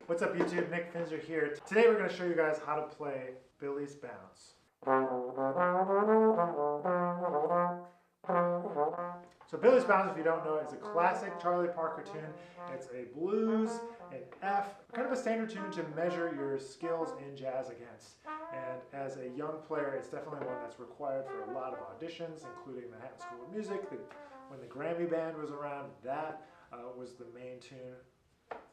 What's up YouTube, Nick Finzer here. Today we're going to show you guys how to play Billie's Bounce. So Billie's Bounce, if you don't know, is a classic Charlie Parker tune. It's a blues in F, kind of a standard tune to measure your skills in jazz against. And as a young player, it's definitely one that's required for a lot of auditions, including the Manhattan School of Music. When the Grammy Band was around, that was the main tune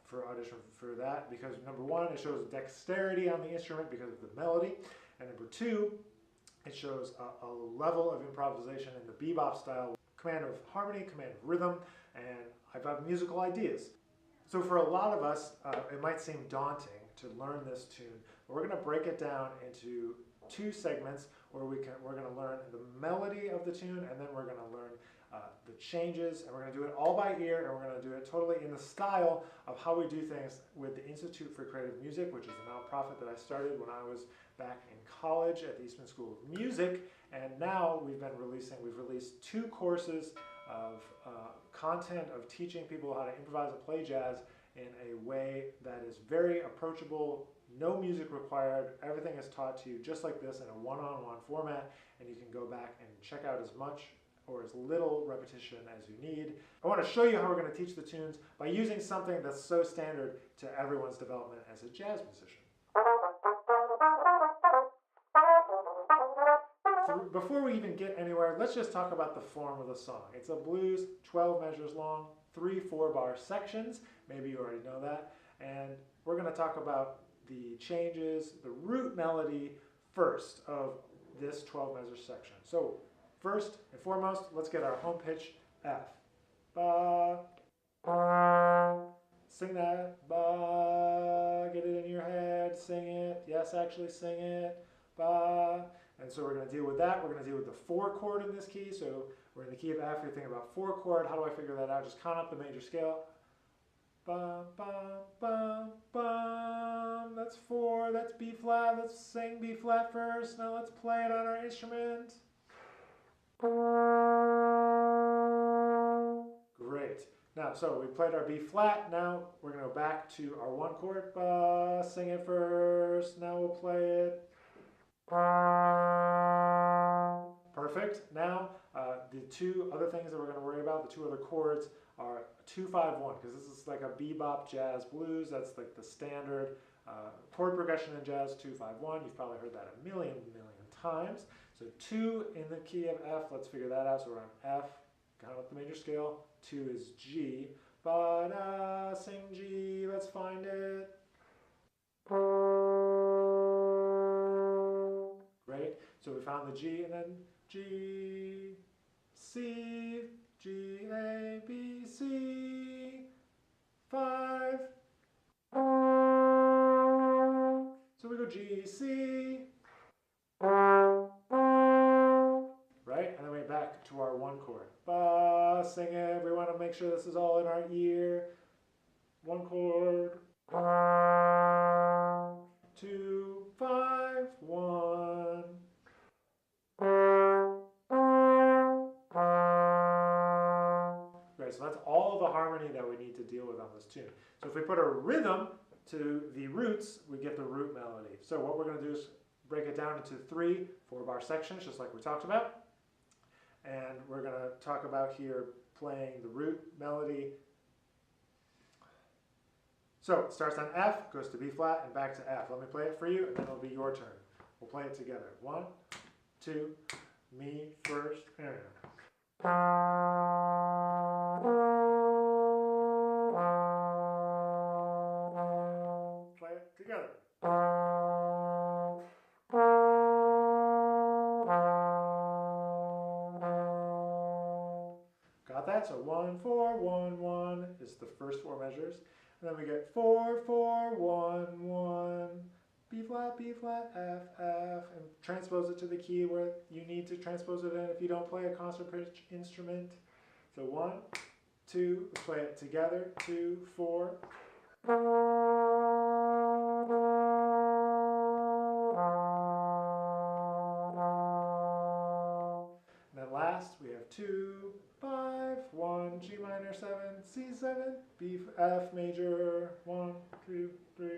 for audition for that, because number one, it shows dexterity on the instrument because of the melody, and number two, it shows a level of improvisation in the bebop style, command of harmony, command of rhythm, and I've got musical ideas. So for a lot of us, it might seem daunting to learn this tune, but we're going to break it down into two segments where we're going to learn the melody of the tune, and then we're going to learn the changes, and we're going to do it all by ear, and we're going to do it totally in the style of how we do things with the Institute for Creative Music, which is a nonprofit that I started when I was back in college at the Eastman School of Music. And now we've released 2 courses of content of teaching people how to improvise and play jazz in a way that is very approachable, no music required. Everything is taught to you just like this in a one-on-one format, and you can go back and check out as much or as little repetition as you need. I want to show you how we're going to teach the tunes by using something that's so standard to everyone's development as a jazz musician. Before we even get anywhere, let's just talk about the form of the song. It's a blues, 12 measures long, 3 4-bar sections. Maybe you already know that. And we're going to talk about the changes, the root melody first of this 12 measure section. So first and foremost, let's get our home pitch, F. Ba. Sing that. Ba. Get it in your head. Sing it. Yes, actually sing it. Ba. And so we're going to deal with that. We're going to deal with the 4 chord in this key. So we're in the key of F. You're thinking about 4 chord. How do I figure that out? Just count up the major scale. Ba, ba, ba, ba. That's 4. That's B flat. Let's sing B flat first. Now let's play it on our instrument. Great. Now, so we played our B flat. Now we're going to go back to our 1 chord. Ba, sing it first. Now we'll play it. Perfect. Now, the 2 other things that we're going to worry about, the 2 other chords, are 2 5 1, because this is like a bebop jazz blues. That's like the standard chord progression in jazz, 2 5 1. You've probably heard that a million times. So 2 in the key of F, let's figure that out. So we're on F, count up the major scale. 2 is G. Ba-da, sing G, let's find it. Great. So we found the G, and then G, C, G, A, B, C, 5. So we go G, C. Right? And then we back to our 1 chord. Ba, sing it. We want to make sure this is all in our ear. 1 chord. 2 5 1. Great. So that's all of the harmony that we need to deal with on this tune. So if we put a rhythm to the roots, we get the root melody. So what we're going to do is break it down into 3 4-bar sections, just like we talked about. And we're going to talk about here playing the root melody. So it starts on F, goes to B flat, and back to F. Let me play it for you, and then it'll be your turn. We'll play it together. 1, 2, me first, and play it together. Got that? So 1 4 1 1 is the first 4 measures. And then we get 4 4 1 1, B flat, F, F, and transpose it to the key where you need to transpose it in if you don't play a concert pitch instrument. So 1, 2, let's play it together. 2 4. And then last we have 2 5 1, G minor 7, C7, B F major, 1 2 3.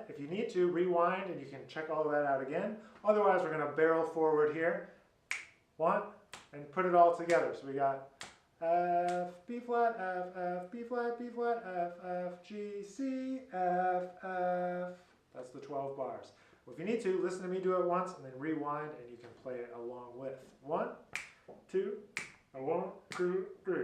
If you need to, rewind and you can check all of that out again. Otherwise, we're going to barrel forward here. 1, and put it all together. So we got F, B flat, F, F, B flat, B flat, F, F, G, C, F, F. That's the 12 bars. Well, if you need to, listen to me do it once and then rewind and you can play it along with. 1, 2, 1, 2, 3.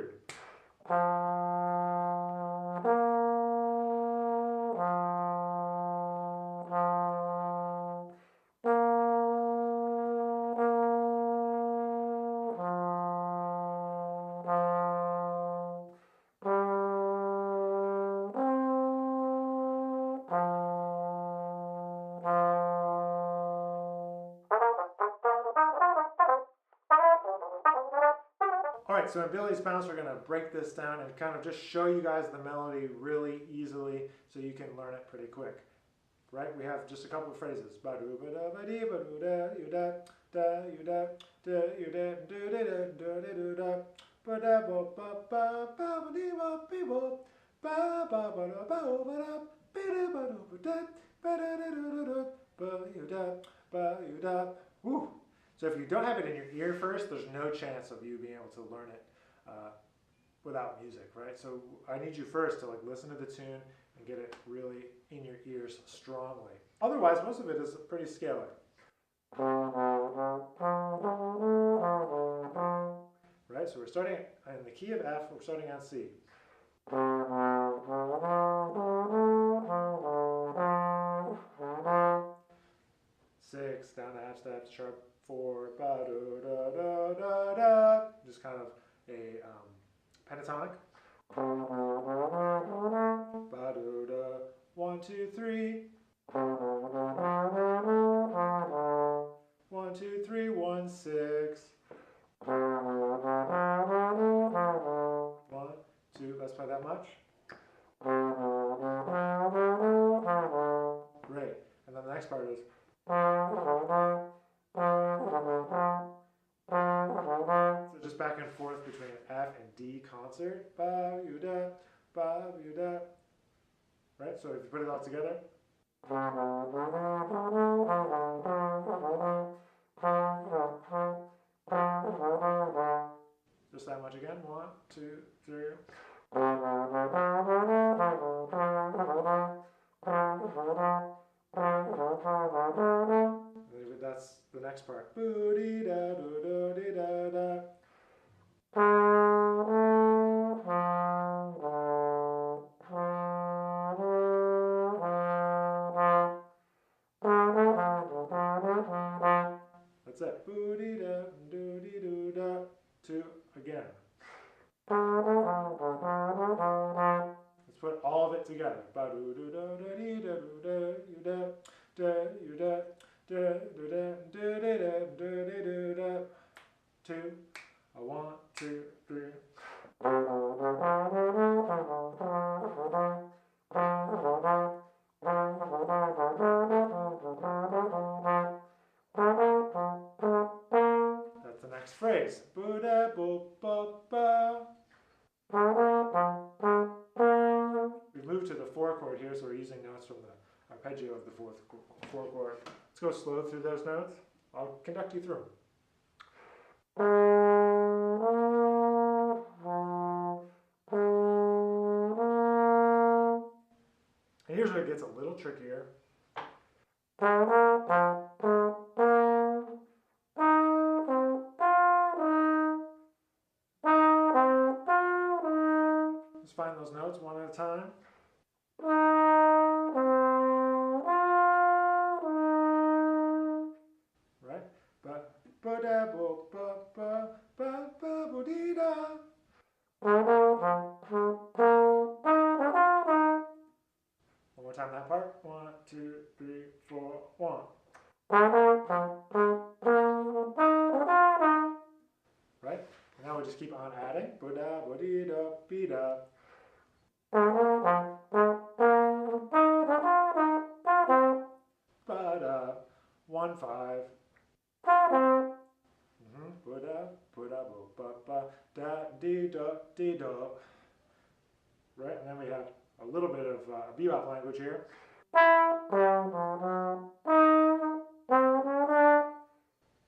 Alright, so in Billie's Bounce we're going to break this down and kind of just show you guys the melody really easily so you can learn it pretty quick. Right? We have just a couple of phrases. Woo! So if you don't have it in your ear first, there's no chance of you being able to learn it without music, right? So I need you first to like listen to the tune and get it really in your ears strongly. Otherwise, most of it is pretty scalar. Right? So we're starting in the key of F, we're starting on C. 6, down to half steps, sharp 4, ba do da da da da. Just kind of a pentatonic. Ba do da, 1, 2, 3. 1, 2, 3, 1, 6. 1, 2, let's play that much. Great. And then the next part is. So just back and forth between F and D concert. Ba you da, ba you da. Right? So if you put it all together. Just that much again. 1, 2, 3. That's the next part. Boo-dee da do do dee da da. That's it. Boo-dee da do dee do da. 2 again. Let's put all of it together. Ba do do da da dee da do da you da da you da. 2, 1, 2, 3. That's the next phrase. Ba-da, ba, ba, ba. We've moved to the 4 chord here, so we're using notes from the arpeggio of the 4 chord. Let's go slow through those notes. I'll conduct you through them. And here's where it gets a little trickier. Just find those notes one at a time. Right? Ba-da-bo-ba-ba-ba-ba-bo-dee-da. One more time that part. 1, 2, 3, 4, 1. Right? And now we just keep on adding. Ba-da-bo-dee-da-be-da. Ba-da. 1, 5. Da-dee-da-dee-da. Right? And then we have a little bit of bebop language here.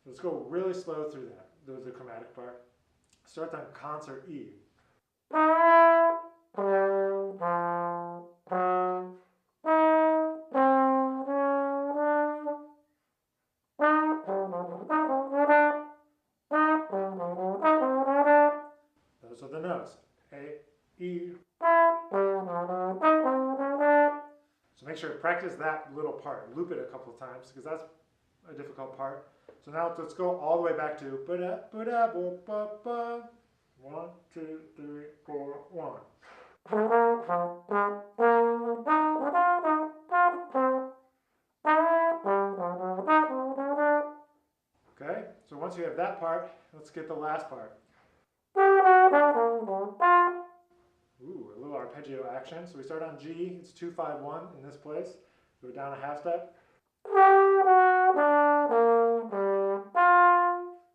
Let's go really slow through that, the chromatic part. Starts on concert E. Those are the notes. A, E. So make sure to practice that little part. Loop it a couple of times because that's a difficult part. So now let's go all the way back to ba-da, ba-da, ba-ba-ba. 1, 2, 3, 4, 1. Okay, so once you have that part, let's get the last part. Ooh, a little arpeggio action. So we start on G, it's 2, 5, 1 in this place. Go down a half step.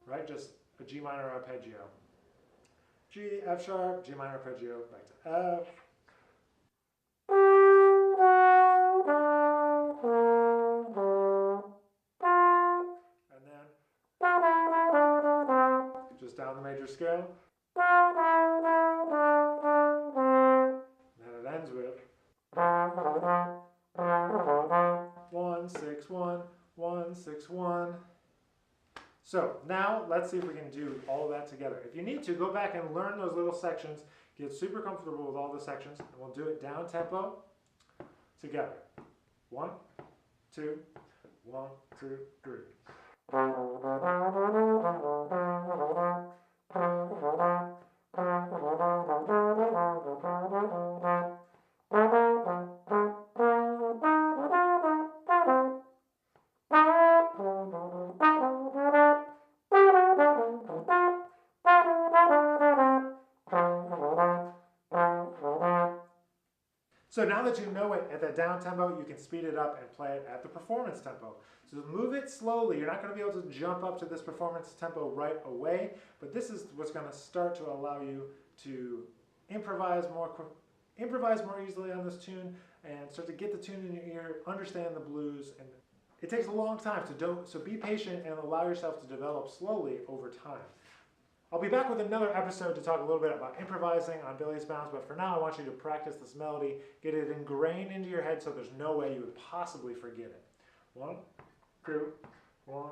Right, just a G minor arpeggio. G, F sharp, G minor arpeggio, back to F. And then just down the major scale. And then it ends with 1, 6, 1, 1, 6, 1. So now let's see if we can do all of that together. If you need to, go back and learn those little sections, get super comfortable with all the sections, and we'll do it down tempo together. 1, 2, 1, 2, 3. So now that you know it at the down tempo, you can speed it up and play it at the performance tempo. So move it slowly. You're not going to be able to jump up to this performance tempo right away, but this is what's going to start to allow you to improvise more easily on this tune and start to get the tune in your ear, understand the blues, and it takes a long time, so be patient and allow yourself to develop slowly over time. I'll be back with another episode to talk a little bit about improvising on Billie's Bounce, but for now I want you to practice this melody, get it ingrained into your head so there's no way you would possibly forget it. 1, 2, 1,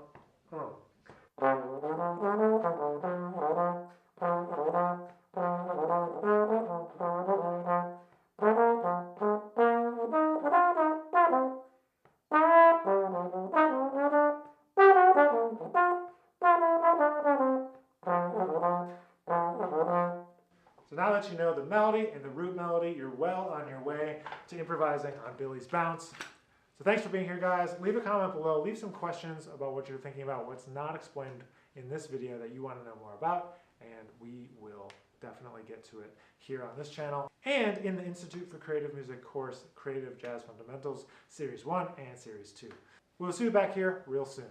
So now that you know the melody and the root melody, you're well on your way to improvising on Billie's Bounce. So thanks for being here, guys. Leave a comment below. Leave some questions about what you're thinking about, what's not explained in this video that you want to know more about, and we will definitely get to it here on this channel and in the Institute for Creative Music course, Creative Jazz Fundamentals, Series 1 and Series 2. We'll see you back here real soon.